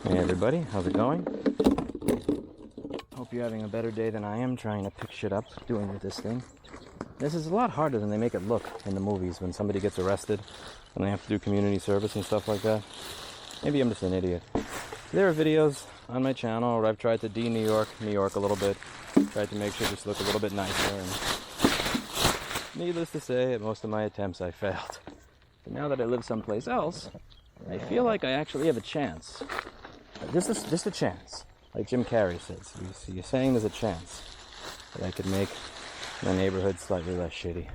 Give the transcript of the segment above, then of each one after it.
Hey everybody, how's it going? Hope you're having a better day than I am trying to pick shit up doing this thing. This is a lot harder than they make it look in the movies when somebody gets arrested and they have to do community service and stuff like that. Maybe I'm just an idiot. There are videos on my channel where I've tried to de-New York a little bit. Tried to make sure just look a little bit nicer, and needless to say, at most of my attempts I failed. But now that I live someplace else, I feel like I actually have a chance. Just a chance. Like Jim Carrey says. You're saying there's a chance that I could make my neighborhood slightly less shitty.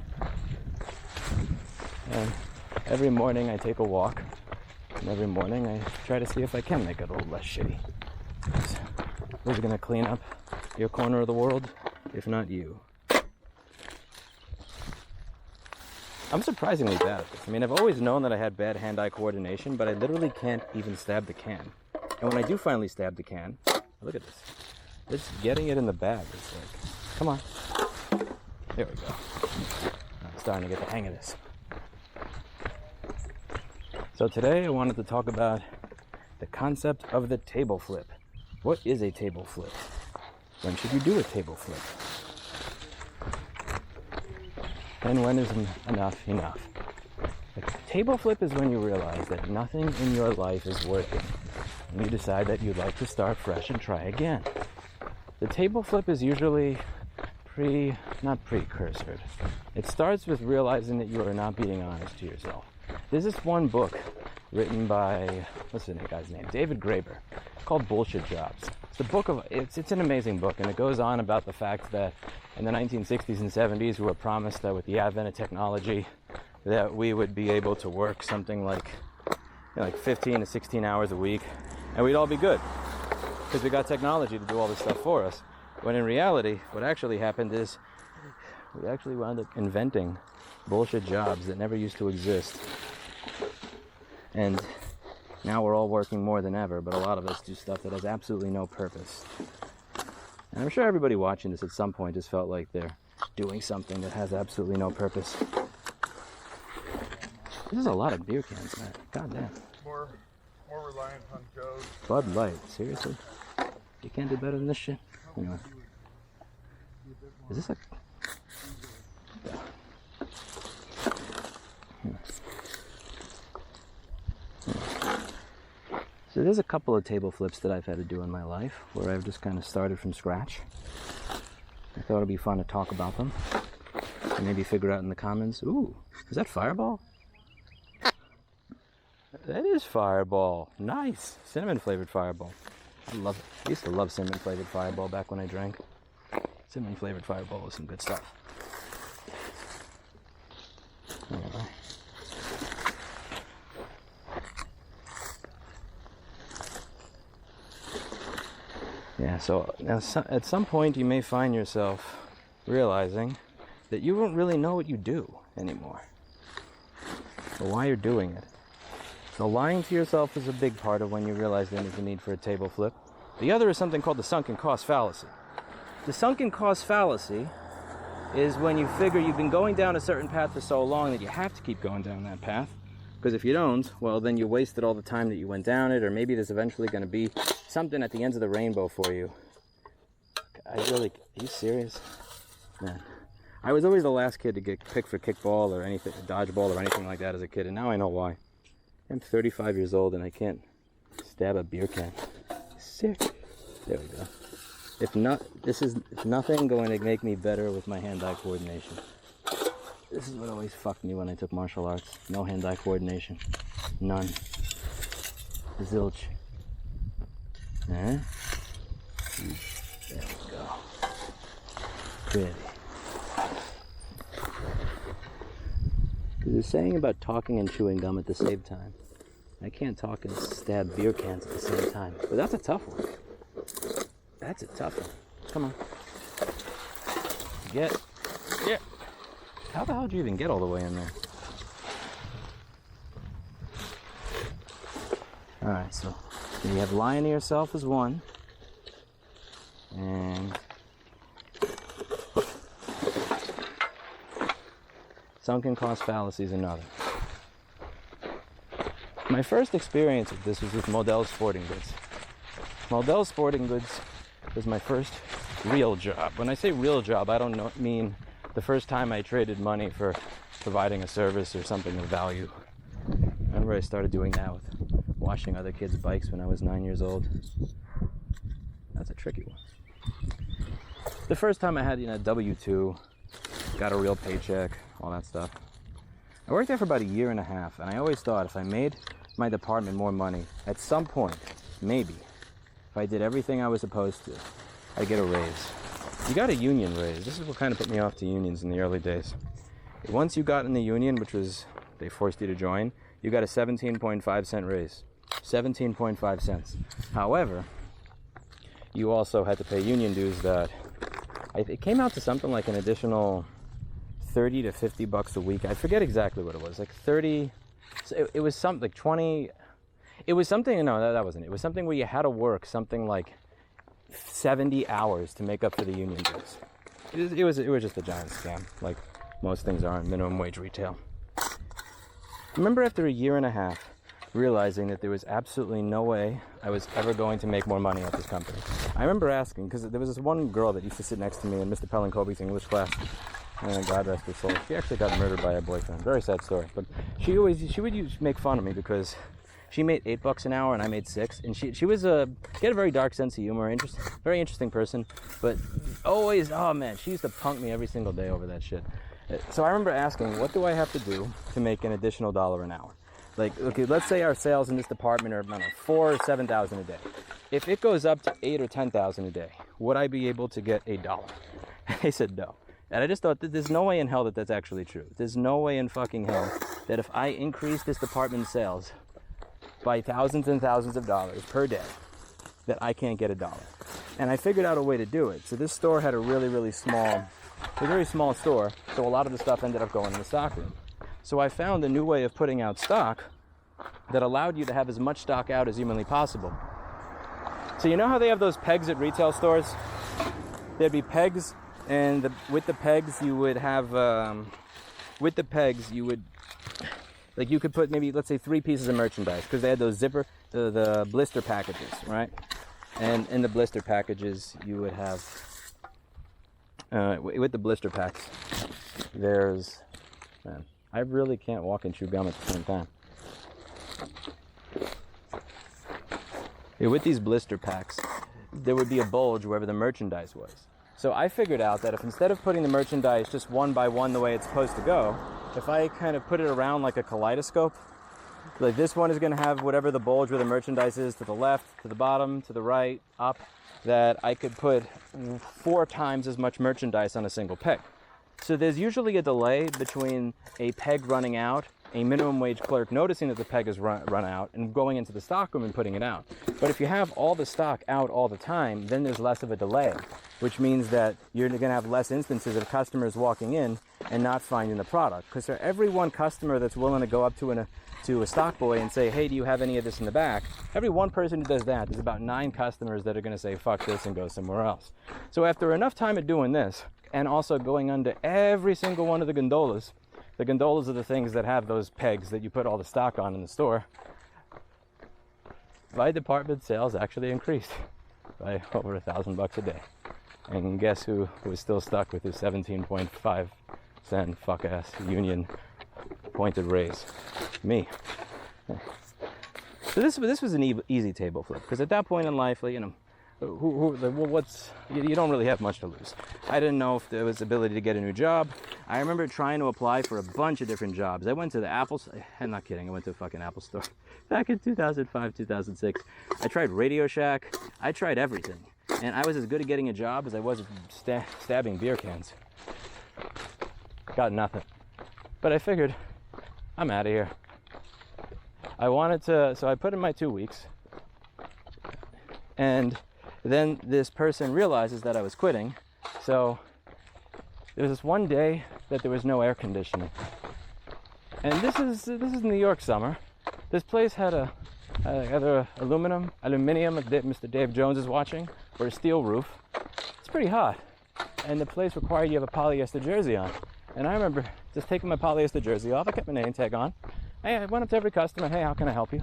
And every morning I take a walk, and every morning I try to see if I can make it a little less shitty. Who's gonna clean up your corner of the world, if not you? I'm surprisingly bad at this. I mean, I've always known that I had bad hand-eye coordination, but I literally can't even stab the can. And when I do finally stab the can, look at this. Just getting it in the bag is like, come on. There we go. I'm starting to get the hang of this. So today I wanted to talk about the concept of the table flip. What is a table flip? When should you do a table flip? And when is enough? A table flip is when you realize that nothing in your life is working, and you decide that you'd like to start fresh and try again. The table flip is usually not precursored. It starts with realizing that you are not being honest to yourself. There's this one book written by, what's the guy's name? David Graeber, called Bullshit Jobs. It's an amazing book, and it goes on about the fact that in the 1960s and 70s we were promised that with the advent of technology that we would be able to work something like 15 to 16 hours a week, and we'd all be good because we got technology to do all this stuff for us. When in reality, what actually happened is we actually wound up inventing bullshit jobs that never used to exist. And now we're all working more than ever, but a lot of us do stuff that has absolutely no purpose. And I'm sure everybody watching this at some point has felt like they're doing something that has absolutely no purpose. This is a lot of beer cans, man. God damn. More reliant on Joe's. Bud Light, seriously? You can't do better than this shit? Anyway. Is this a... So there's a couple of table flips that I've had to do in my life where I've just kind of started from scratch. I thought it'd be fun to talk about them and maybe figure out in the comments. Ooh, is that Fireball? That is Fireball. Nice. Cinnamon flavored Fireball. I love it. I used to love cinnamon flavored Fireball back when I drank. Cinnamon flavored Fireball was some good stuff. Anyway. Yeah, so now at some point you may find yourself realizing that you don't really know what you do anymore, or why you're doing it. So lying to yourself is a big part of when you realize there is a need for a table flip. The other is something called the sunken cost fallacy. The sunken cost fallacy is when you figure you've been going down a certain path for so long that you have to keep going down that path. Because if you don't, well, then you wasted all the time that you went down it, or maybe there's eventually going to be something at the ends of the rainbow for you. Are you serious? Man, I was always the last kid to get picked for kickball or anything, dodgeball or anything like that as a kid, and now I know why. I'm 35 years old and I can't stab a beer can. Sick. There we go. If nothing going to make me better with my hand-eye coordination. This is what always fucked me when I took martial arts. No hand-eye coordination. None. Zilch. There we go. Pretty. There's a saying about talking and chewing gum at the same time. I can't talk and stab beer cans at the same time. But that's a tough one. That's a tough one. Come on. Get. How the hell did you even get all the way in there? Alright, so you have lying to yourself as one. And sunken cost fallacy is another. My first experience with this was with Modell's Sporting Goods. Well, Dell's Sporting Goods was my first real job. When I say real job, I don't mean the first time I traded money for providing a service or something of value. I remember I started doing that with washing other kids' bikes when I was 9 years old. That's a tricky one. The first time I had, W-2, got a real paycheck, all that stuff. I worked there for about a year and a half, and I always thought if I made my department more money, at some point, maybe, if I did everything I was supposed to, I'd get a raise. You got a union raise. This is what kind of put me off to unions in the early days. Once you got in the union, which was, they forced you to join, you got a 17.5 cent raise. 17.5 cents. However, you also had to pay union dues that, it came out to something like an additional 30 to 50 bucks a week. I forget exactly what it was, like 30, it was something like 20, it was something, no, that wasn't it. It was something where you had to work something like 70 hours to make up for the union dues. It was just a giant scam, like most things are in minimum wage retail. I remember after a year and a half realizing that there was absolutely no way I was ever going to make more money at this company. I remember asking, because there was this one girl that used to sit next to me in Mr. Pellenkovi's English class, and God rest her soul. She actually got murdered by a boyfriend. Very sad story. But she would make fun of me because she made $8 an hour and I made $6, and she had a very dark sense of humor, very interesting person, but always, oh man, she used to punk me every single day over that shit. So I remember asking, what do I have to do to make an additional $1 an hour? Like, okay, let's say our sales in this department are, I don't know, 4,000 or 7,000 a day. If it goes up to 8,000 or 10,000 a day, would I be able to get $1? They said no. And I just thought that there's no way in hell that that's actually true. There's no way in fucking hell that if I increase this department's sales by thousands and thousands of dollars per day, that I can't get $1. And I figured out a way to do it. So this store had a very small store, so a lot of the stuff ended up going in the stock room. So I found a new way of putting out stock that allowed you to have as much stock out as humanly possible. So you know how they have those pegs at retail stores? There'd be pegs, and with the pegs you would have, like you could put maybe, let's say 3 pieces of merchandise, because they had those the blister packages, right? And in the blister packages you would have, with the blister packs, there's, man, I really can't walk and chew gum at the same time. Yeah, with these blister packs, there would be a bulge wherever the merchandise was. So I figured out that if instead of putting the merchandise just one by one the way it's supposed to go, if I kind of put it around like a kaleidoscope, like this one is going to have whatever the bulge where the merchandise is to the left, to the bottom, to the right, up, that I could put 4 times as much merchandise on a single peg. So there's usually a delay between a peg running out, a minimum wage clerk noticing that the peg is run out, and going into the stockroom and putting it out. But if you have all the stock out all the time, then there's less of a delay, which means that you're going to have less instances of customers walking in and not finding the product. Because for every one customer that's willing to go up to a stock boy and say, hey, do you have any of this in the back? Every one person who does that, there's about 9 customers that are going to say, fuck this, and go somewhere else. So after enough time of doing this, and also going under every single one of the gondolas are the things that have those pegs that you put all the stock on in the store, my department sales actually increased by over $1,000 a day. And guess who was still stuck with his 17.5 cent fuck-ass union pointed raise? Me. So this was an easy table flip, because at that point in life, you don't really have much to lose. I didn't know if there was ability to get a new job. I remember trying to apply for a bunch of different jobs. I went to the Apple, I'm not kidding, I went to a fucking Apple store back in 2005, 2006. I tried Radio Shack. I tried everything. And I was as good at getting a job as I was at stabbing beer cans. Got nothing. But I figured, I'm out of here. So I put in my 2 weeks. And then this person realizes that I was quitting. So there was this one day that there was no air conditioning. And this is New York summer. This place had either aluminum, if Mr. Dave Jones is watching, or a steel roof. It's pretty hot. And the place required you have a polyester jersey on. And I remember just taking my polyester jersey off. I kept my name tag on. Hey, I went up to every customer. Hey, how can I help you?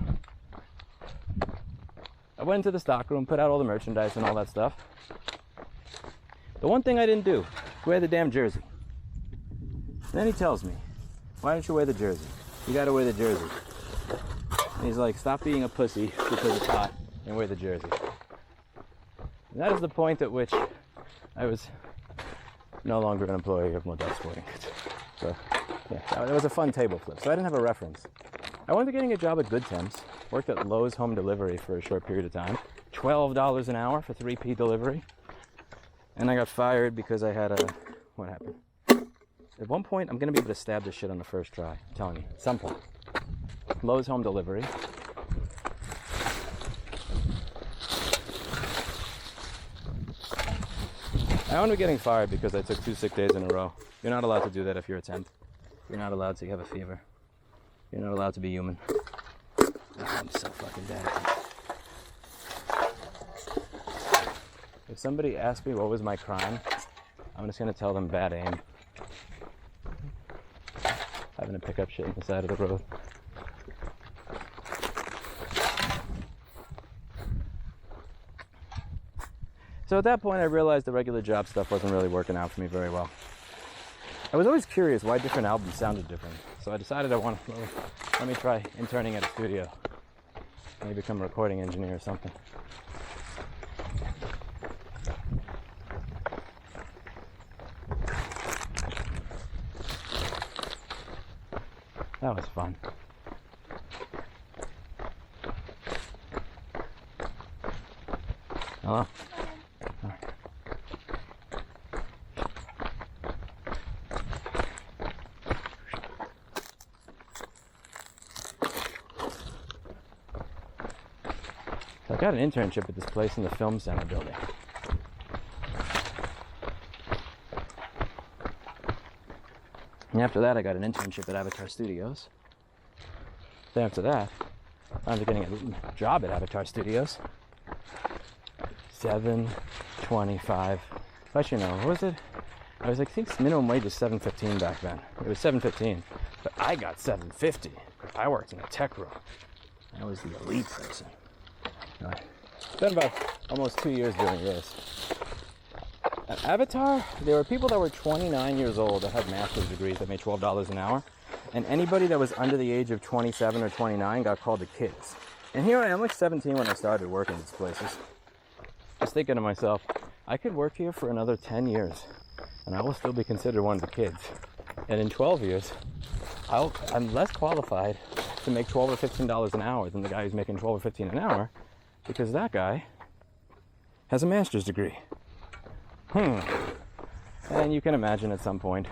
I went into the stockroom, put out all the merchandise and all that stuff. The one thing I didn't do, wear the damn jersey. And then he tells me, why don't you wear the jersey? You gotta wear the jersey. And he's like, stop being a pussy because it's hot and wear the jersey. And that is the point at which I was no longer an employee of Model Sporting Goods. So, yeah, it was a fun table flip. So I didn't have a reference. I wound up getting a job at Good Temps, worked at Lowe's Home Delivery for a short period of time, $12 an hour for 3P delivery. And I got fired because I had what happened? At one point, I'm gonna be able to stab this shit on the first try. I'm telling you, at some point. Lowe's Home Delivery. I wound up getting fired because I took 2 sick days in a row. You're not allowed to do that if you're a temp. You're not allowed to have a fever. You're not allowed to be human. Oh, I'm so fucking dead. If somebody asks me what was my crime, I'm just gonna tell them bad aim. Having to pick up shit on the side of the road. So at that point I realized the regular job stuff wasn't really working out for me very well. I was always curious why different albums sounded different. So I decided let me try interning at a studio. Maybe become a recording engineer or something. That was fun. Hello? Hi. So I got an internship at this place in the Film Center building. And after that, I got an internship at Avatar Studios. Then after that, I was getting a job at Avatar Studios. $7.25. Actually, no, what was it? I was like, I think minimum wage was $7.15 back then. It was $7.15, but I got $7.50. I worked in a tech room. I was the elite person. Spent about almost 2 years doing this. At Avatar, there were people that were 29 years old that had master's degrees that made $12 an hour, and anybody that was under the age of 27 or 29 got called the kids. And here I am, like 17 when I started working at these places. Just thinking to myself, I could work here for another 10 years, and I will still be considered one of the kids. And in 12 years, I'm less qualified to make $12 or $15 an hour than the guy who's making $12 or $15 an hour, because that guy has a master's degree. And you can imagine at some point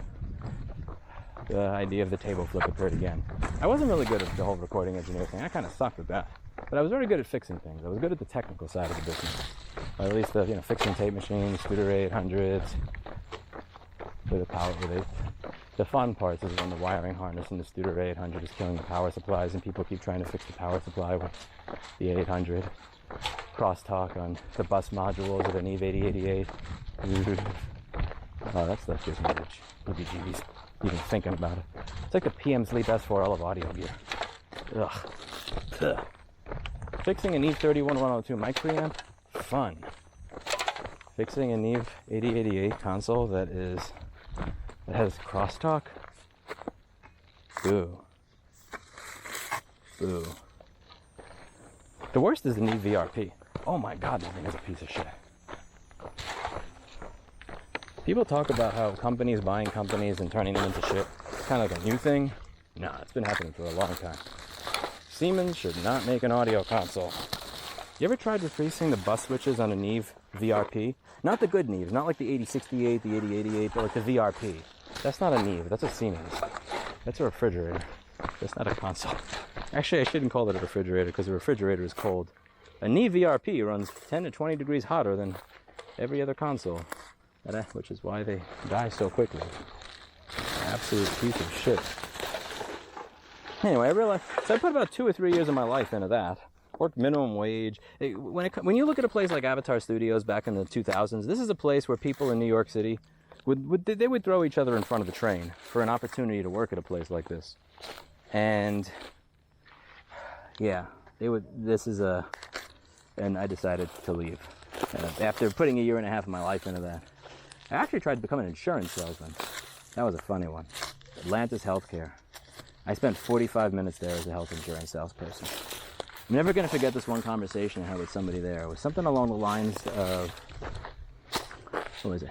the idea of the table flip occurred again. I wasn't really good at the whole recording engineer thing. I kind of sucked at that. But I was very good at fixing things. I was good at the technical side of the business. Or at least fixing tape machines, Studer 800s, with the power with it. The fun parts is when the wiring harness in the Studer 800 is killing the power supplies and people keep trying to fix the power supply with the 800. Crosstalk on the bus modules of the Neve 8088. Oh, that stuff gives me the heebie-jeebies even thinking about it. It's like the PM Sleep S4L of audio gear. Ugh. Fixing a Neve 31102 mic preamp, fun. Fixing a Neve 8088 console that has crosstalk, boo. The worst is the Neve VRP. Oh my god, that thing is a piece of shit. People talk about how companies buying companies and turning them into shit. It's kind of like a new thing. Nah, it's been happening for a long time. Siemens should not make an audio console. You ever tried replacing the bus switches on a Neve VRP? Not the good Neves, not like the 8068, the 8088, but like the VRP. That's not a Neve, that's a Siemens. That's a refrigerator. That's not a console. Actually, I shouldn't call it a refrigerator because a refrigerator is cold. A Neve VRP runs 10 to 20 degrees hotter than every other console, which is why they die so quickly. Absolute piece of shit. Anyway, I realized, so I put about 2 or 3 years of my life into that. Worked minimum wage. When you look at a place like Avatar Studios back in the 2000s, this is a place where people in New York City they would throw each other in front of the train for an opportunity to work at a place like this. And yeah, they would. This is a and I decided to leave. After putting 1.5 years of my life into that. I actually tried to become an insurance salesman. That was a funny one. Atlantis Healthcare. I spent 45 minutes there as a health insurance salesperson. I'm never going to forget this one conversation I had with somebody there. It was something along the lines of, what was it?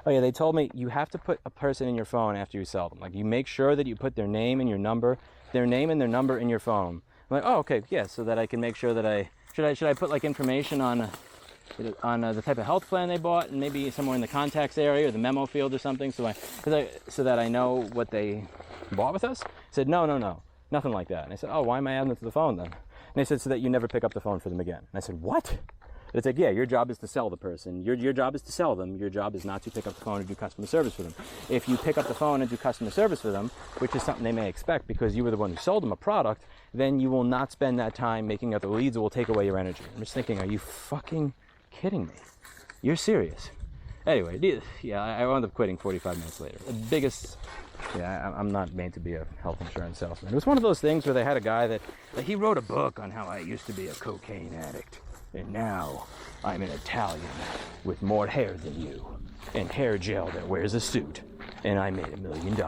Oh yeah, they told me you have to put a person in your phone after you sell them. Like, you make sure that you put their name and your number, their name and their number in your phone. I'm like, oh, okay, yeah, so that I can make sure that should I put like information on the type of health plan they bought, and maybe somewhere in the contacts area or the memo field or something, so that I know what they bought with us? I said, no, nothing like that. And I said, oh, why am I adding it to the phone then? And they said, so that you never pick up the phone for them again. And I said, what? It's like, yeah, your job is to sell the person. Your job is to sell them. Your job is not to pick up the phone and do customer service for them. If you pick up the phone and do customer service for them, which is something they may expect because you were the one who sold them a product, then you will not spend that time making other leads. It will take away your energy. I'm just thinking, are you fucking kidding me? You're serious. Anyway, yeah, I wound up quitting 45 minutes later. The biggest, yeah, I'm not made to be a health insurance salesman. It was one of those things where they had a guy that he wrote a book on how I used to be a cocaine addict. And now I'm an Italian with more hair than you and hair gel that wears a suit. And I made $1 million.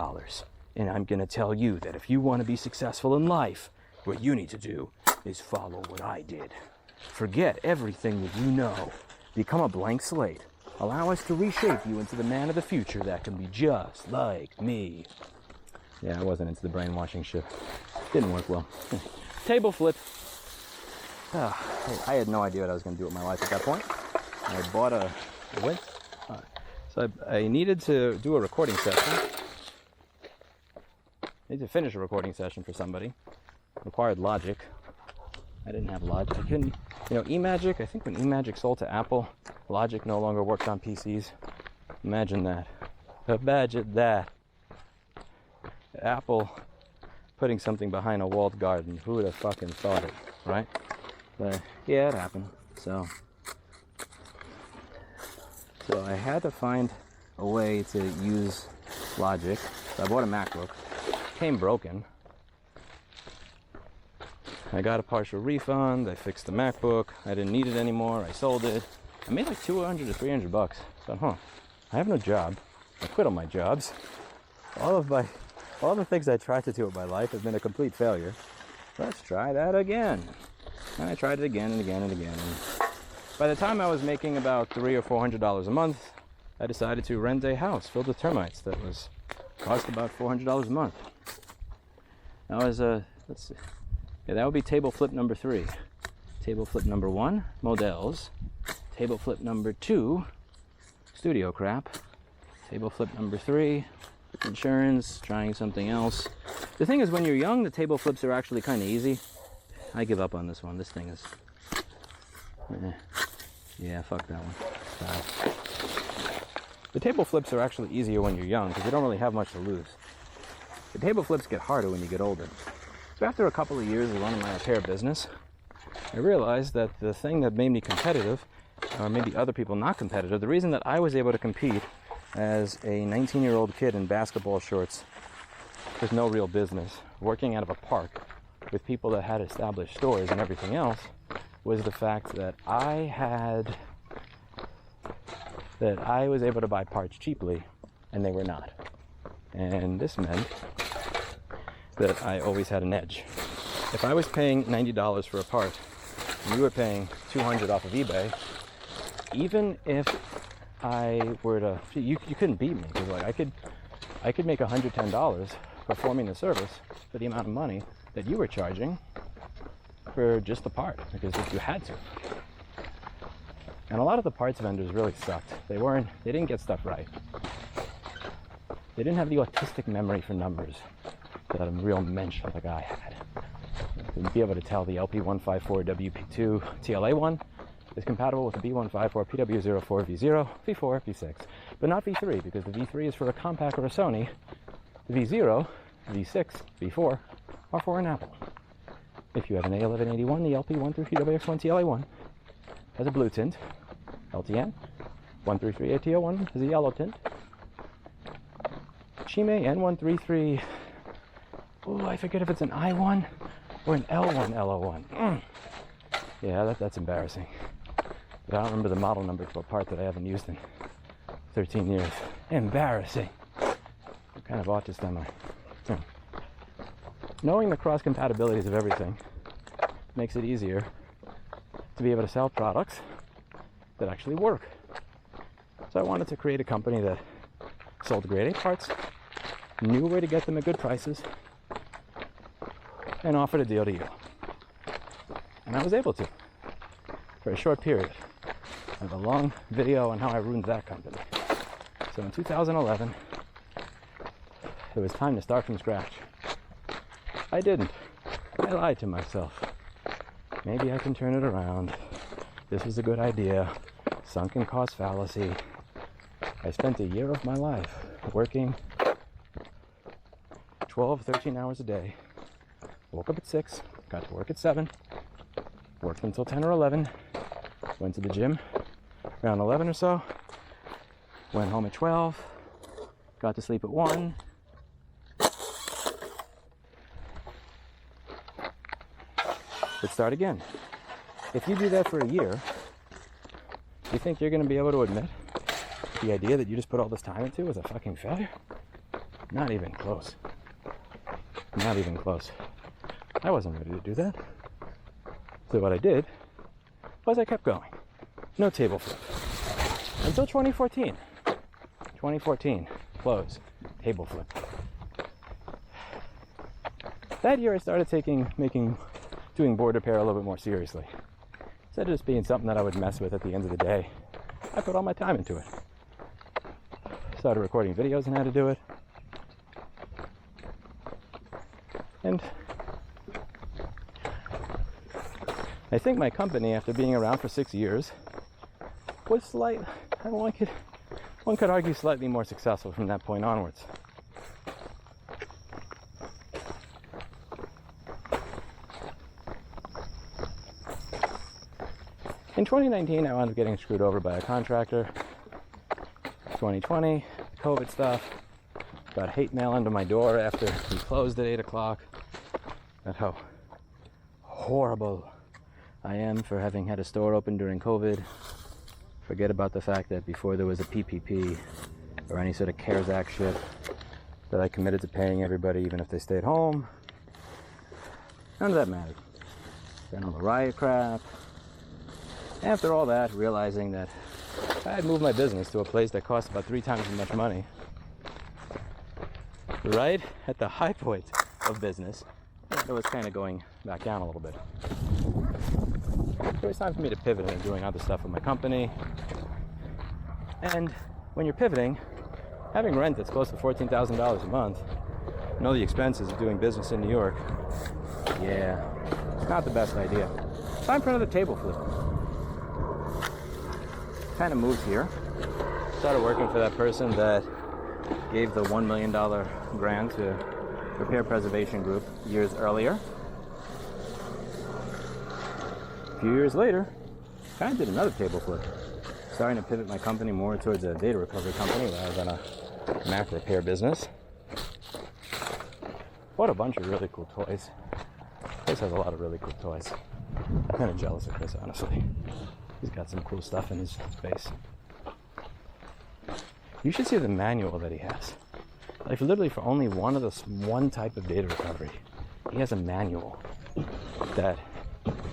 And I'm going to tell you that if you want to be successful in life, what you need to do is follow what I did. Forget everything that you know. Become a blank slate. Allow us to reshape you into the man of the future that can be just like me. Yeah, I wasn't into the brainwashing shit. Didn't work well. Table flip. I had no idea what I was going to do with my life at that point. I bought so I needed to do a recording session. I needed to finish a recording session for somebody. Required Logic. I didn't have Logic. I couldn't, eMagic, I think when eMagic sold to Apple, Logic no longer worked on PCs. Imagine that. Imagine that. Apple putting something behind a walled garden. Who would have fucking thought it, right? But yeah, it happened. So I had to find a way to use Logic. So I bought a MacBook. Came broken. I got a partial refund. I fixed the MacBook. I didn't need it anymore. I sold it. I made like $200 to $300. So, I have no job. I quit all my jobs. All the things I tried to do with my life have been a complete failure. Let's try that again. And I tried it again and again and again. And by the time I was making about $300 or $400 a month, I decided to rent a house filled with termites that cost about $400 a month. That was let's see. Yeah, that would be table flip number 3. Table flip number 1, models. Table flip number 2, studio crap. Table flip number 3, insurance, trying something else. The thing is, when you're young, the table flips are actually kind of easy. I give up on this one. This thing is... yeah, fuck that one. The table flips are actually easier when you're young because you don't really have much to lose. The table flips get harder when you get older. So after a couple of years of running my repair business, I realized that the thing that made me competitive, or maybe other people not competitive, the reason that I was able to compete as a 19-year-old kid in basketball shorts with no real business, working out of a park with people that had established stores and everything else, was the fact that I was able to buy parts cheaply and they were not. And this meant that I always had an edge. If I was paying $90 for a part and you were paying $200 off of eBay, even if I were to, you couldn't beat me, because like I could make $110 performing the service for the amount of money that you were charging for just the part, because if you had to. And a lot of the parts vendors really sucked. They didn't get stuff right. They didn't have the autistic memory for numbers that a real mensch like I had. To be able to tell the LP154 WP2 TLA1 is compatible with the B154 PW04 V0, V4, V6, but not V3, because the V3 is for a Compaq or a Sony. The V0, V6, V4 are for an Apple. If you have an A1181, the LP133WX1 TLA1 has a blue tint. LTN 133AT01 has a yellow tint. Shime N133, oh, I forget if it's an I1 or an L1 L01. Yeah, that's embarrassing. But I don't remember the model number to a part that I haven't used in 13 years. Embarrassing. What kind of autist am I? Knowing the cross compatibilities of everything makes it easier to be able to sell products that actually work. So I wanted to create a company that sold grade A parts, knew where to get them at good prices, and offered a deal to you. And I was able to, for a short period. I have a long video on how I ruined that company. So in 2011, it was time to start from scratch. I didn't. I lied to myself. Maybe I can turn it around. This was a good idea. Sunken cost fallacy. I spent a year of my life working 12, 13 hours a day. Woke up at 6, got to work at 7, worked until 10 or 11, went to the gym around 11 or so, went home at 12, got to sleep at 1. Let's start again. If you do that for a year, you think you're going to be able to admit the idea that you just put all this time into was a fucking failure? Not even close. Not even close. I wasn't ready to do that. So what I did was I kept going. No table flip. Until 2014. 2014, close, table flip. That year I started doing board repair a little bit more seriously. Instead of just being something that I would mess with at the end of the day, I put all my time into it. Started recording videos on how to do it. And I think my company, after being around for 6 years, was one could argue slightly more successful from that point onwards. In 2019, I wound up getting screwed over by a contractor. 2020, COVID stuff. Got hate mail under my door after he closed at 8 o'clock. That's how horrible I am for having had a store open during COVID. Forget about the fact that before there was a PPP or any sort of CARES Act shit, that I committed to paying everybody even if they stayed home. None of that mattered. Then all the riot crap. After all that, realizing that I had moved my business to a place that cost about 3 times as much money, right at the high point of business, it was kind of going back down a little bit. It was time for me to pivot into doing other stuff with my company. And when you're pivoting, having rent that's close to $14,000 a month, and all the expenses of doing business in New York, yeah, it's not the best idea. Time for another table flip. Kind of moved here. Started working for that person that gave the $1 million grant to Repair Preservation Group years earlier. A few years later, kind of did another table flip. Starting to pivot my company more towards a data recovery company rather than a Mac repair business. What a bunch of really cool toys. Chris has a lot of really cool toys. I'm kind of jealous of Chris, honestly. He's got some cool stuff in his space. You should see the manual that he has. Like literally for only one type of data recovery, he has a manual that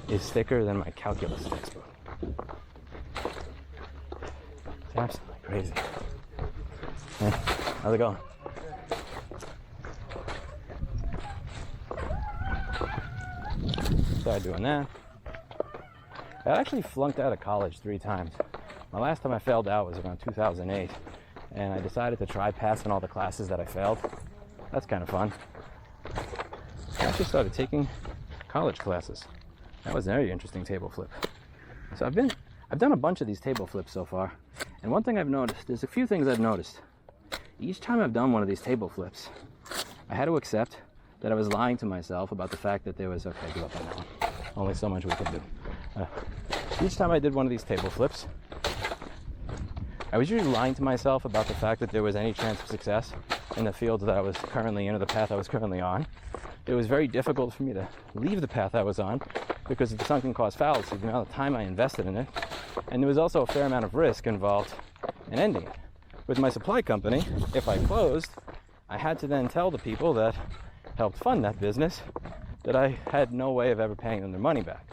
is thicker than my calculus textbook. It's absolutely crazy. Hey, how's it going? Started doing that. I actually flunked out of college 3 times. My last time I failed out was around 2008, and I decided to try passing all the classes that I failed. That's kind of fun. I actually started taking college classes. That was a very interesting table flip. So I've done a bunch of these table flips so far, and one thing I've noticed, there's a few things I've noticed. Each time I've done one of these table flips, I had to accept that I was lying to myself about the fact that there was, okay, give up on that one. Only so much we can do. Each time I did one of these table flips, I was usually lying to myself about the fact that there was any chance of success in the field that I was currently in or the path I was currently on. It was very difficult for me to leave the path I was on because of the sunken cost fallacy, the amount of time I invested in it. And there was also a fair amount of risk involved in ending it. With my supply company, if I closed, I had to then tell the people that helped fund that business that I had no way of ever paying them their money back.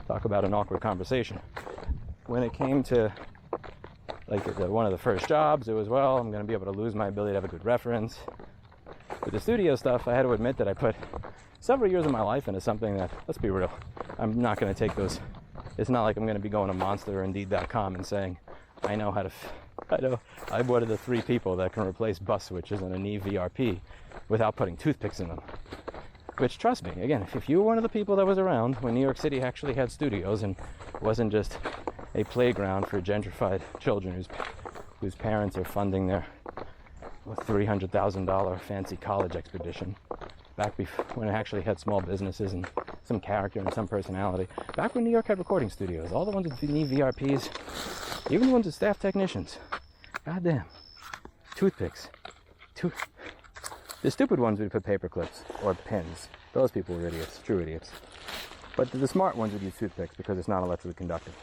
Talk about an awkward conversation. When it came to one of the first jobs, it was, well, I'm going to be able to lose my ability to have a good reference. With the studio stuff, I had to admit that I put several years of my life into something that, let's be real, I'm not going to take those. It's not like I'm going to be going to Monster or Indeed.com and saying, I'm one of the 3 people that can replace bus switches on a Neve VRP without putting toothpicks in them. Which, trust me, again, if you were one of the people that was around when New York City actually had studios and wasn't just a playground for gentrified children whose parents are funding their $300,000 fancy college expedition, back when it actually had small businesses and some character and some personality, back when New York had recording studios, all the ones with Neve VRPs, even the ones with staff technicians, goddamn, toothpicks, the stupid ones would put paper clips or pins. Those people were idiots, true idiots. But the smart ones would use toothpicks because it's not electrically conductive.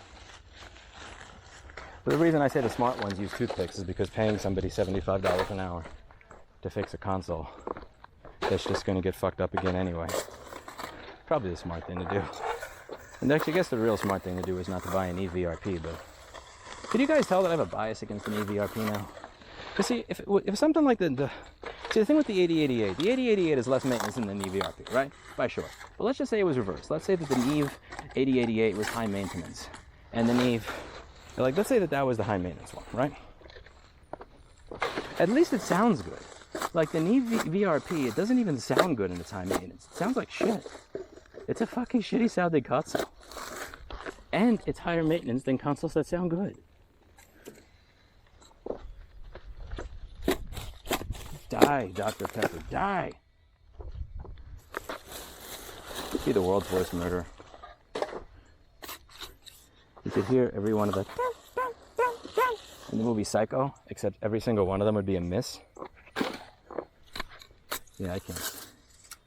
But the reason I say the smart ones use toothpicks is because paying somebody $75 an hour to fix a console that's just going to get fucked up again anyway, probably the smart thing to do. And actually, I guess the real smart thing to do is not to buy an EVRP, but did you guys tell that I have a bias against an EVRP now? Because see, if something like the thing with the 8088, the 8088 is less maintenance than the Neve VRP, right? By sure. But let's just say it was reversed. Let's say that the Neve 8088 was high maintenance, and the Neve, let's say that was the high maintenance one, right? At least it sounds good. Like the Neve VRP, it doesn't even sound good in its high maintenance. It sounds like shit. It's a fucking shitty sounding console. And it's higher maintenance than consoles that sound good. Die, Dr. Pepper, die! Be the world's worst murderer. You could hear every one of the in the movie Psycho, except every single one of them would be a miss. Yeah, I can.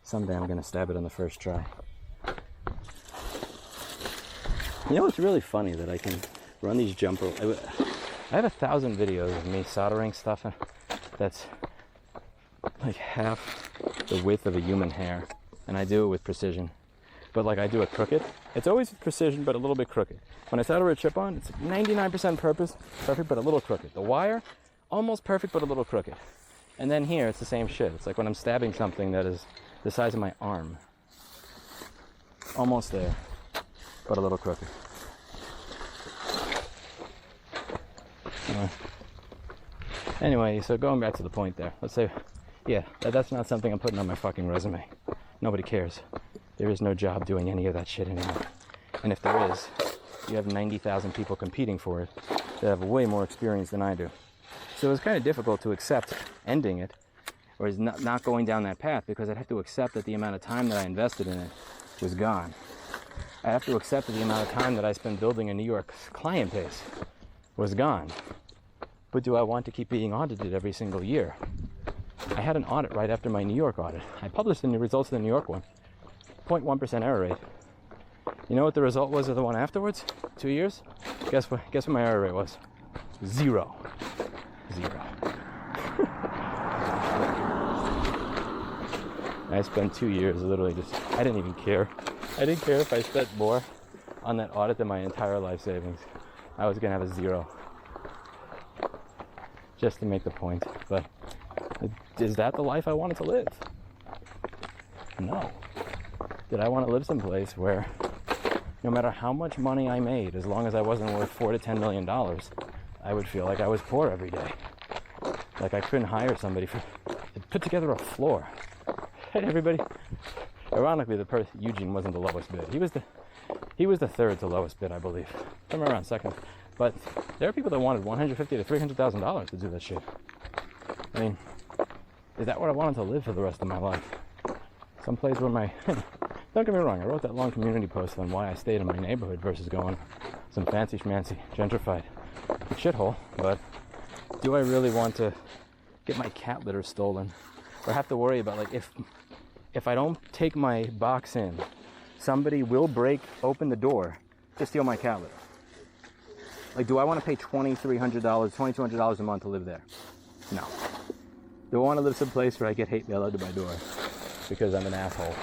Someday I'm gonna stab it on the first try. You know, it's really funny that I can run these jumper. I have 1,000 videos of me soldering stuff that's like half the width of a human hair, and I do it with precision. But I do it crooked. It's always with precision, but a little bit crooked. When I solder a chip on, it's 99% perfect, but a little crooked. The wire, almost perfect, but a little crooked. And then here, it's the same shit. It's like when I'm stabbing something that is the size of my arm. Almost there, but a little crooked. Anyway, so going back to the point there. Let's say, yeah, that's not something I'm putting on my fucking resume. Nobody cares. There is no job doing any of that shit anymore. And if there is, you have 90,000 people competing for it that have way more experience than I do. So it was kind of difficult to accept ending it, or is not going down that path, because I'd have to accept that the amount of time that I invested in it was gone. I have to accept that the amount of time that I spent building a New York client base was gone. But do I want to keep being audited every single year? I had an audit right after my New York audit. I published the results of the New York one. 0.1% error rate. You know what the result was of the one afterwards? 2 years? Guess what my error rate was? 0. I spent 2 years literally I didn't even care. I didn't care if I spent more on that audit than my entire life savings. I was gonna have a 0. Just to make the point. But is that the life I wanted to live? No. Did I want to live someplace where no matter how much money I made, as long as I wasn't worth $4 to $10 million, I would feel like I was poor every day. Like I couldn't hire somebody to put together a floor. Hey, everybody. Ironically, Eugene wasn't the lowest bid. He was the third to lowest bid, I believe. Somewhere around second. But there are people that wanted $150,000 to $300,000 to do this shit. I mean, is that what I wanted to live for the rest of my life? Someplace where don't get me wrong, I wrote that long community post on why I stayed in my neighborhood versus going some fancy schmancy gentrified shithole, but do I really want to get my cat litter stolen or have to worry about if if I don't take my box in, somebody will break open the door to steal my cat litter. Like, do I want to pay $2,300, $2,200 a month to live there? No. Do I want to live someplace where I get hate mail under my door because I'm an asshole?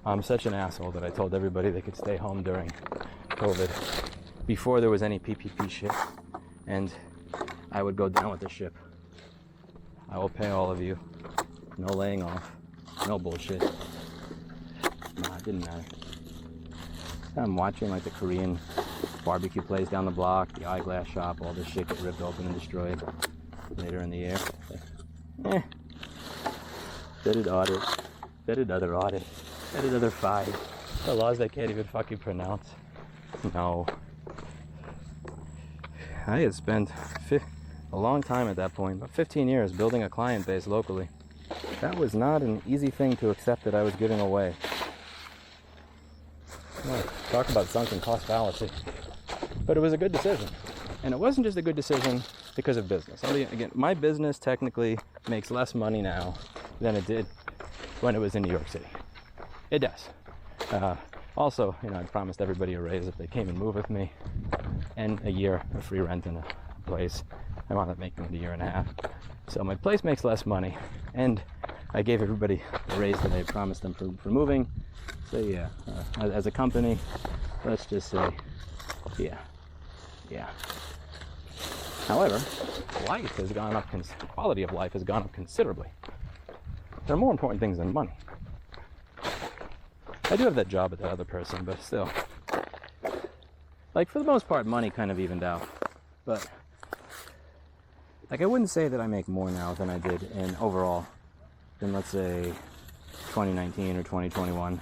I'm such an asshole that I told everybody they could stay home during COVID before there was any PPP shit, and I would go down with the ship. I will pay all of you. No laying off. No bullshit. No, it didn't matter. I'm watching like the Korean barbecue place down the block, the eyeglass shop, all this shit get ripped open and destroyed later in the year. Vetted audit. Vetted other audit. Vetted other 5. The laws they can't even fucking pronounce. No. I had spent a long time at that point, about 15 years, building a client base locally. That was not an easy thing to accept that I was giving away. Well, talk about sunken cost fallacy. But it was a good decision. And it wasn't just a good decision because of business. Again, my business technically makes less money now than it did when it was in New York City. It does. Also, I promised everybody a raise if they came and moved with me, and a year of free rent in a place. I wound up making it a year and a half. So my place makes less money, and I gave everybody a raise that I promised them for moving. So yeah, as a company, let's just say, yeah. However, life has gone up, quality of life has gone up considerably. There are more important things than money. I do have that job at that other person, but still. Like, for the most part, money kind of evened out. But, like, I wouldn't say that I make more now than I did in overall than, let's say, 2019 or 2021.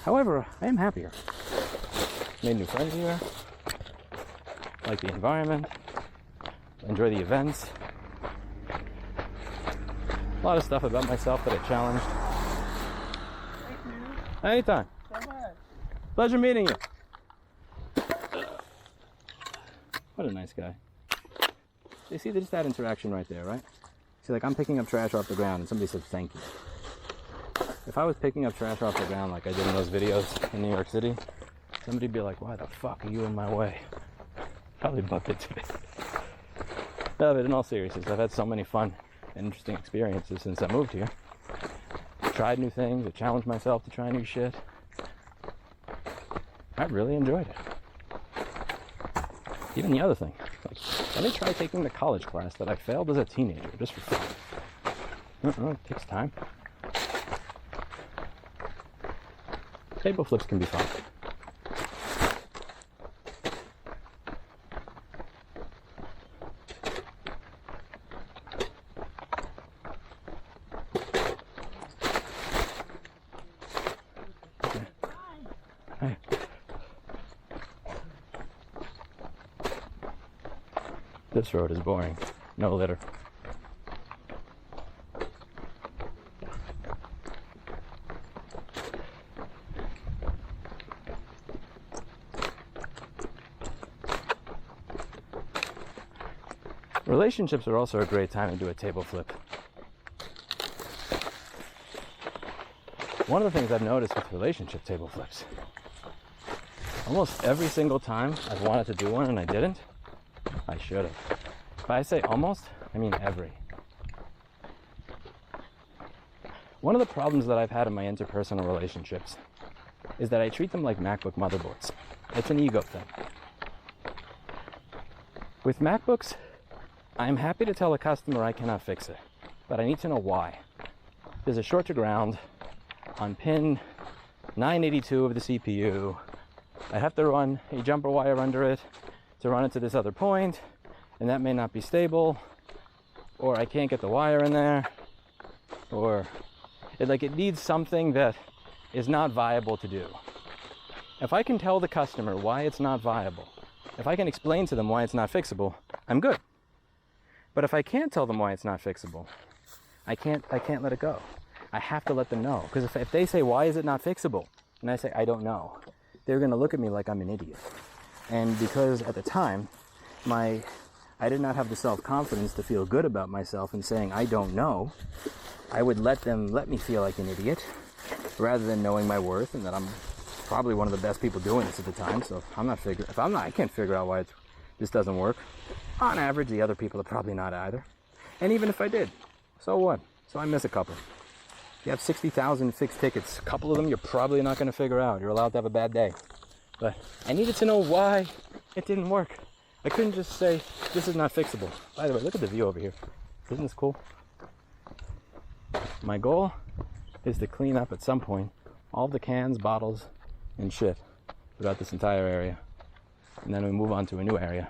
However, I am happier. Made new friends here. Like the environment. Enjoy the events. A lot of stuff about myself that I challenged. Anytime. Pleasure meeting you. What a nice guy. You see, there's that interaction right there, right? See, like, I'm picking up trash off the ground and somebody says thank you. If I was picking up trash off the ground like I did in those videos in New York City, somebody'd be like, why the fuck are you in my way? Probably bump into me. No, but in all seriousness, I've had so many fun and interesting experiences since I moved here. Tried new things, I challenged myself to try new shit. I really enjoyed it. Even the other thing, like, let me try taking the college class that I failed as a teenager, just for fun. It takes time. Table flips can be fun. Hey. This road is boring. No litter. Relationships are also a great time to do a table flip. One of the things I've noticed with relationship table flips, almost every single time I've wanted to do one and I didn't, I should have. If I say almost, I mean every. One of the problems that I've had in my interpersonal relationships is that I treat them like MacBook motherboards. It's an ego thing. With MacBooks, I'm happy to tell a customer I cannot fix it, but I need to know why. There's a short to ground on pin 982 of the CPU. I have to run a jumper wire under it to run it to this other point, and that may not be stable, or I can't get the wire in there, or it needs something that is not viable to do. If I can tell the customer why it's not viable, if I can explain to them why it's not fixable, I'm good. But if I can't tell them why it's not fixable, I can't let it go. I have to let them know. Because if they say, why is it not fixable? And I say, I don't know. They're going to look at me like I'm an idiot. And because at the time, my I did not have the self-confidence to feel good about myself and saying, I don't know. I would let me feel like an idiot rather than knowing my worth and that I'm probably one of the best people doing this at the time. So I can't figure out why this doesn't work. On average, the other people are probably not either. And even if I did, so what? So I miss a couple. You have 60,000 fixed tickets. A couple of them you're probably not going to figure out. You're allowed to have a bad day. But I needed to know why it didn't work. I couldn't just say, this is not fixable. By the way, look at the view over here. Isn't this cool? My goal is to clean up at some point all the cans, bottles, and shit throughout this entire area. And then we move on to a new area.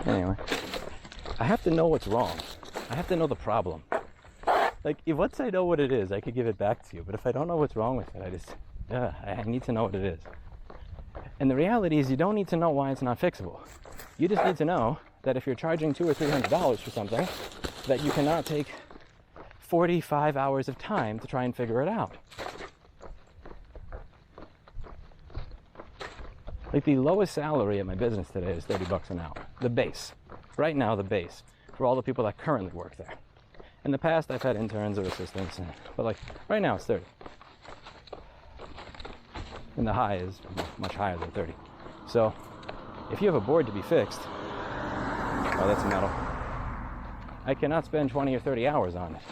Anyway, I have to know what's wrong. I have to know the problem. Like, once I know what it is, I could give it back to you. But if I don't know what's wrong with it, I need to know what it is. And the reality is you don't need to know why it's not fixable. You just need to know that if you're charging $200 or $300 for something, that you cannot take 45 hours of time to try and figure it out. Like, the lowest salary at my business today is $30 an hour. The base. Right now, the base. For all the people that currently work there. In the past, I've had interns or assistants, but like, right now it's 30. And the high is much higher than 30. So, if you have a board to be fixed, oh, that's metal. I cannot spend 20 or 30 hours on it.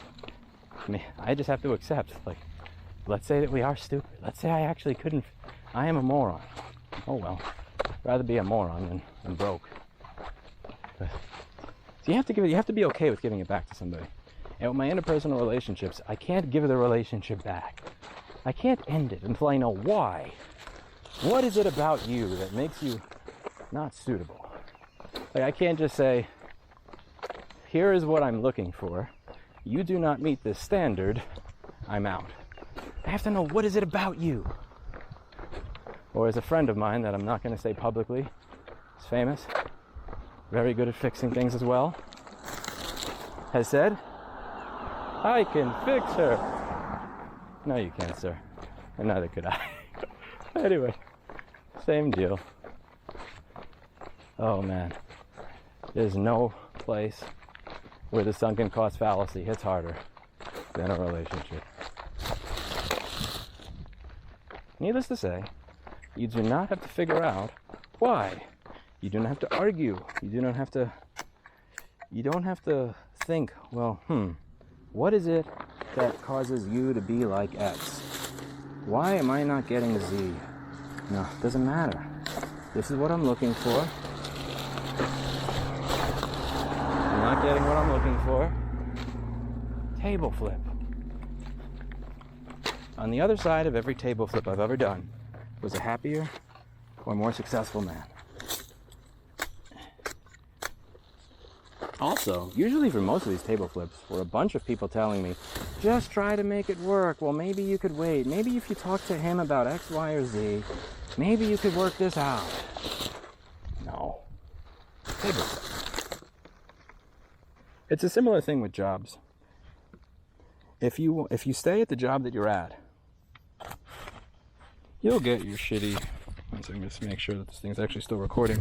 I mean, I just have to accept, like, let's say that we are stupid. Let's say I actually couldn't, I am a moron. Oh well, rather be a moron than broke. But, so you have to be okay with giving it back to somebody. And with my interpersonal relationships, I can't give the relationship back. I can't end it until I know why. What is it about you that makes you not suitable? Like, I can't just say, here is what I'm looking for. You do not meet this standard. I'm out. I have to know, what is it about you? Or as a friend of mine that I'm not going to say publicly, is famous, very good at fixing things as well, has said, I can fix her. No, you can't, sir. And neither could I. Anyway, same deal. Oh man, there's no place where the sunken cost fallacy hits harder than a relationship. Needless to say, you do not have to figure out why. You do not have to argue. You don't have to think, well, what is it that causes you to be like X? Why am I not getting Z? No, it doesn't matter. This is what I'm looking for. I'm not getting what I'm looking for. Table flip. On the other side of every table flip I've ever done was a happier or more successful man. Also, usually for most of these table flips, were a bunch of people telling me, just try to make it work. Well, maybe you could wait. Maybe if you talk to him about X, Y, or Z, maybe you could work this out. No. Table flip. It's a similar thing with jobs. If you stay at the job that you're at, you'll get your shitty... One second, just make sure that this thing's actually still recording.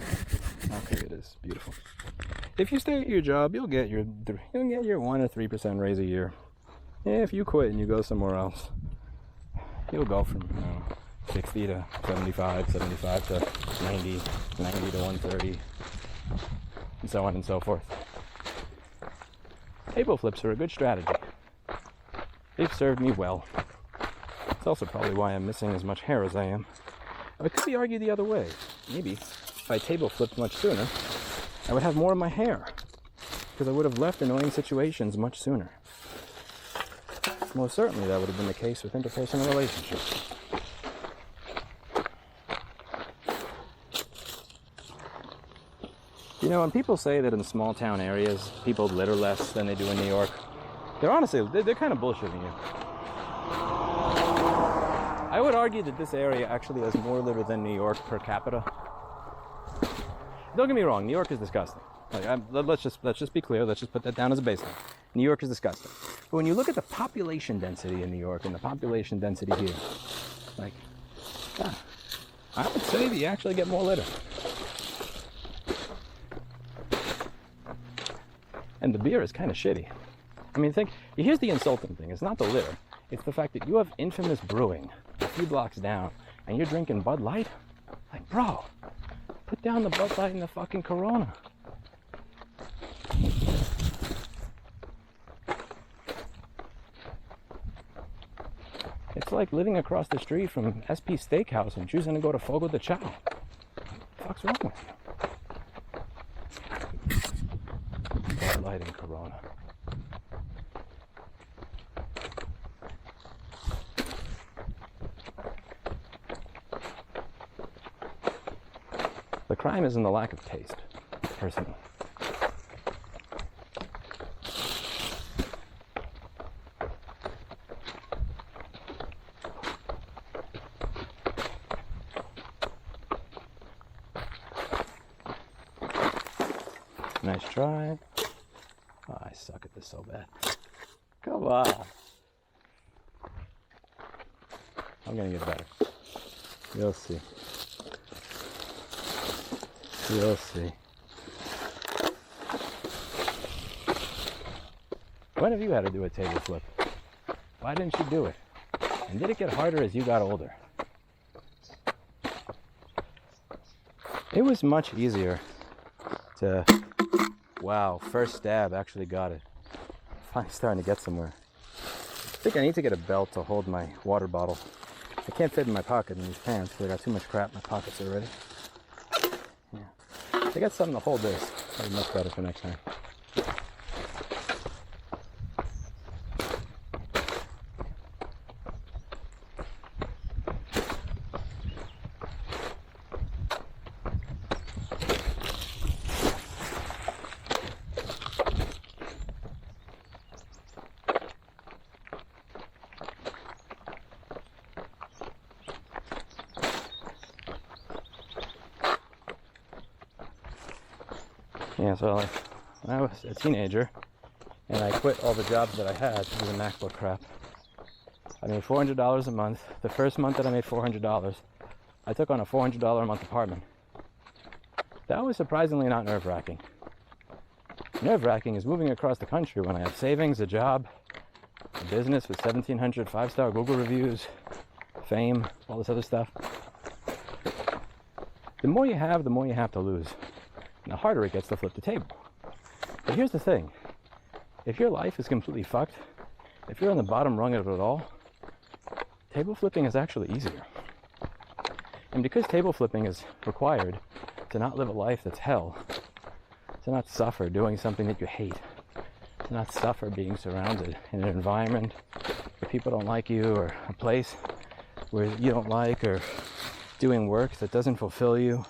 Okay, it is. Beautiful. If you stay at your job, you'll get your 1 or 3% raise a year. If you quit and you go somewhere else, you'll go from 60 to 75, 75 to 90, 90 to 130, and so on and so forth. Table flips are a good strategy. They've served me well. It's also probably why I'm missing as much hair as I am. It could be argued the other way. Maybe if I table flipped much sooner, I would have more of my hair, because I would have left annoying situations much sooner. Most certainly that would have been the case with interpersonal relationships. You know, when people say that in small town areas, people litter less than they do in New York, they're kind of bullshitting you. I would argue that this area actually has more litter than New York per capita. Don't get me wrong, New York is disgusting. Let's just be clear, let's just put that down as a baseline. New York is disgusting. But when you look at the population density in New York and the population density here, Like, yeah, I would say that you actually get more litter. And the beer is kind of shitty. I mean, here's the insulting thing. It's not the litter. It's the fact that you have Infamous Brewing a few blocks down and you're drinking Bud Light. Like, bro, put down the Bud Light and the fucking Corona. It's like living across the street from SP Steakhouse and choosing to go to Fogo de Chao. What the fuck's wrong with you? Bud Light and Corona. The crime is in the lack of taste, personally. Nice try. Oh, I suck at this so bad. Come on. I'm gonna get better. You'll see. You'll see. When have you had to do a table flip? Why didn't you do it? And did it get harder as you got older? It was much easier to... Wow, first stab, actually got it. Finally starting to get somewhere. I think I need to get a belt to hold my water bottle. I can't fit in my pocket in these pants because I got too much crap in my pockets already. Yeah. I got something to hold this. That'll be much better for next time. Yeah, so like, when I was a teenager and I quit all the jobs that I had to do the MacBook crap, I made $400 a month. The first month that I made $400, I took on a $400 a month apartment. That was surprisingly not nerve-wracking. Nerve-wracking is moving across the country when I have savings, a job, a business with 1,700 five-star Google reviews, fame, all this other stuff. The more you have, the more you have to lose. And the harder it gets to flip the table. But here's the thing. If your life is completely fucked, if you're on the bottom rung of it all, table flipping is actually easier. And because table flipping is required to not live a life that's hell, to not suffer doing something that you hate, to not suffer being surrounded in an environment where people don't like you, or a place where you don't like, or doing work that doesn't fulfill you,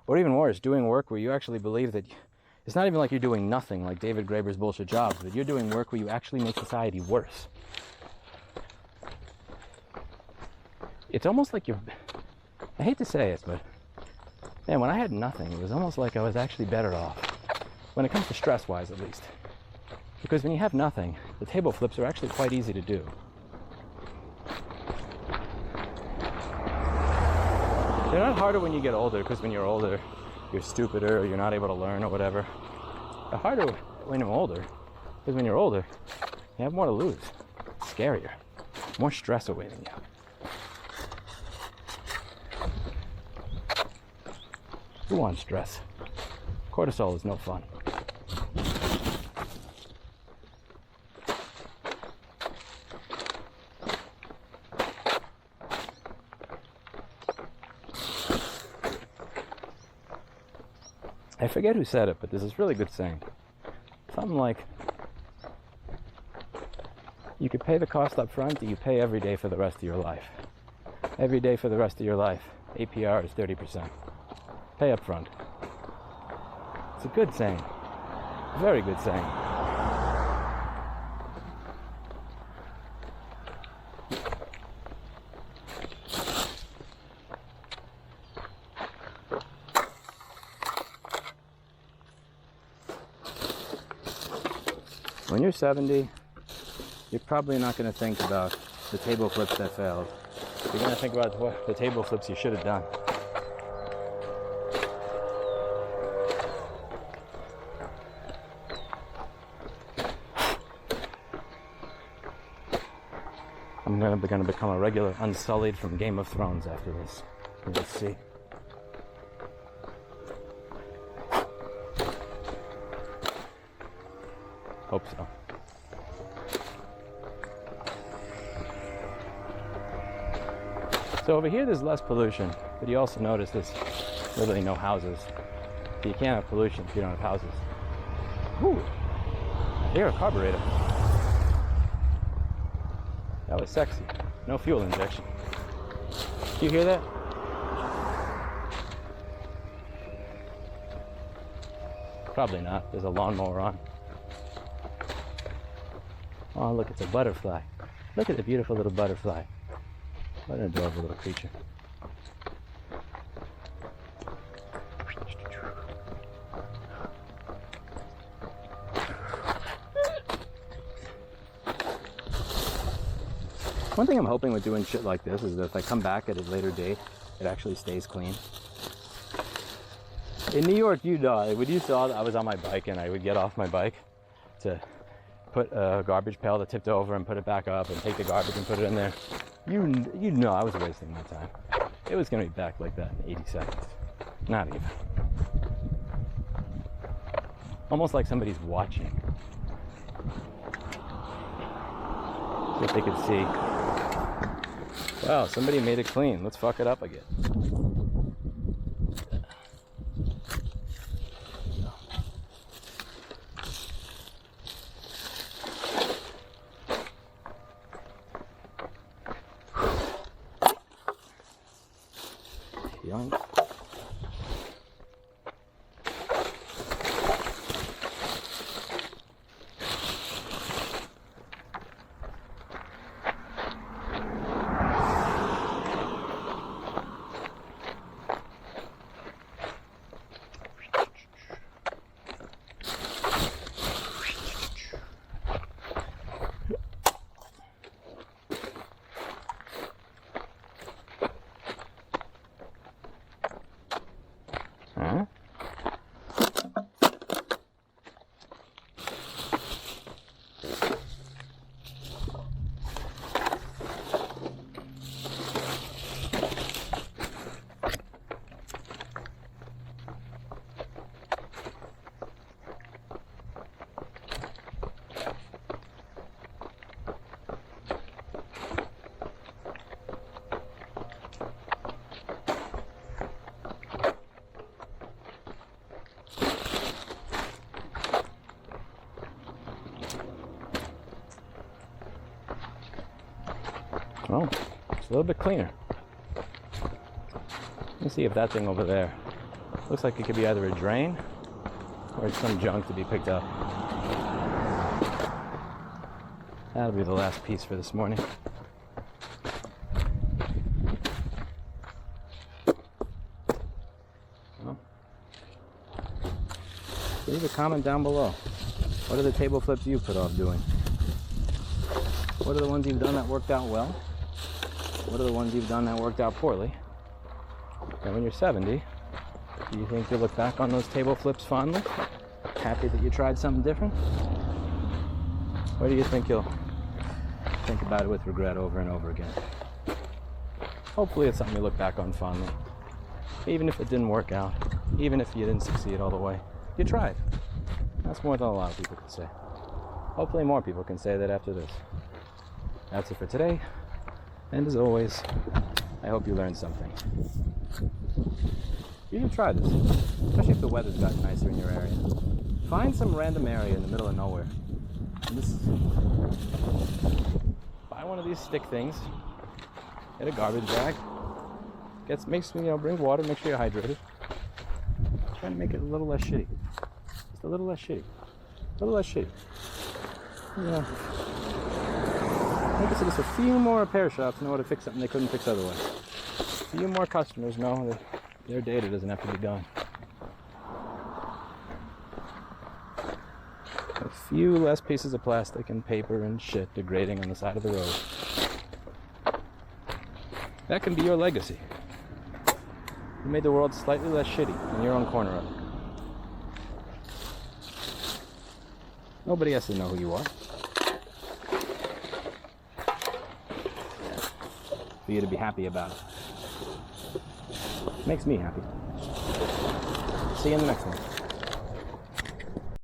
or even worse, doing work where you actually believe that it's not even like you're doing nothing like David Graeber's bullshit jobs, but you're doing work where you actually make society worse. It's almost like you're, I hate to say it, but man, when I had nothing, it was almost like I was actually better off. When it comes to stress-wise, at least. Because when you have nothing, the table flips are actually quite easy to do. They're not harder when you get older, because when you're older, you're stupider, or you're not able to learn, or whatever. They're harder when you're older, because when you're older, you have more to lose. It's scarier. More stress awaiting you. Who wants stress? Cortisol is no fun. I forget who said it, but there's this really good saying. Something like, you could pay the cost up front, or you pay every day for the rest of your life. Every day for the rest of your life, APR is 30%. Pay up front. It's a good saying. A very good saying. When you're 70, you're probably not going to think about the table flips that failed. You're gonna think about what the table flips you should have done. I'm gonna become a regular Unsullied from Game of Thrones after this. You'll see. Hope so. So over here there's less pollution, but you also notice there's literally no houses. So you can't have pollution if you don't have houses. Whew. I hear a carburetor. That was sexy. No fuel injection. Do you hear that? Probably not. There's a lawnmower on. Oh, look, it's a butterfly. Look at the beautiful little butterfly. What an adorable little creature. One thing I'm hoping with doing shit like this is that if I come back at a later date, it actually stays clean. In New York, you know, when you saw that I was on my bike and I would get off my bike to put a garbage pail that tipped over and put it back up and take the garbage and put it in there, you know I was wasting my time. It was going to be back like that in 80 seconds. Not even. Almost like somebody's watching. So if they could see, wow, somebody made it clean. Let's fuck it up again. Yoink. Huh? Oh, it's a little bit cleaner. Let's see if that thing over there looks like it could be either a drain or it's some junk to be picked up. That'll be the last piece for this morning. Well, leave a comment down below. What are the table flips you put off doing? What are the ones you've done that worked out well? What are the ones you've done that worked out poorly? And when you're 70, do you think you'll look back on those table flips fondly? Happy that you tried something different? Or do you think you'll think about it with regret over and over again? Hopefully it's something you look back on fondly. Even if it didn't work out, even if you didn't succeed all the way, you tried. That's more than a lot of people can say. Hopefully more people can say that after this. That's it for today. And as always, I hope you learned something. You should try this, especially if the weather's gotten nicer in your area. Find some random area in the middle of nowhere. And buy one of these stick things. Get a garbage bag. Bring water. Make sure you're hydrated. Try to make it a little less shitty. Just a little less shitty. A little less shitty. Yeah. I think it's just a few more repair shops know how to fix something they couldn't fix otherwise. A few more customers know that their data doesn't have to be done. A few less pieces of plastic and paper and shit degrading on the side of the road. That can be your legacy. You made the world slightly less shitty in your own corner of it. Nobody has to know who you are. For you to be happy about it. Makes me happy. See you in the next one.